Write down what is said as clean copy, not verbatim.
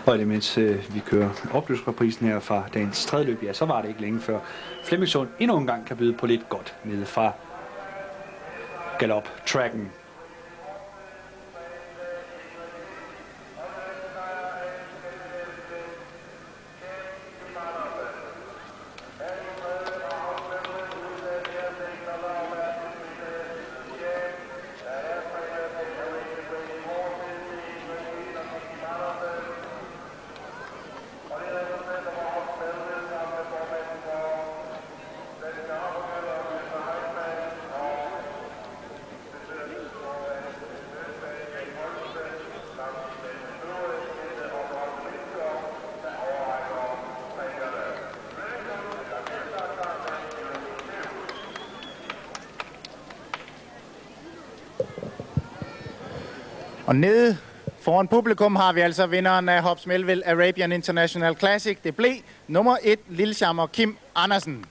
Og imens vi kører opløbsreprisen her fra dagens tredje løb, ja, så var det ikke længe før Flemmingssund endnu en gang kan byde på lidt godt nede fra galop-tracken. Og nede foran publikum har vi altså vinderen af Hobbs Melville Arabian International Classic. Det blev nummer 1, Lille Chammer Kim Andersen.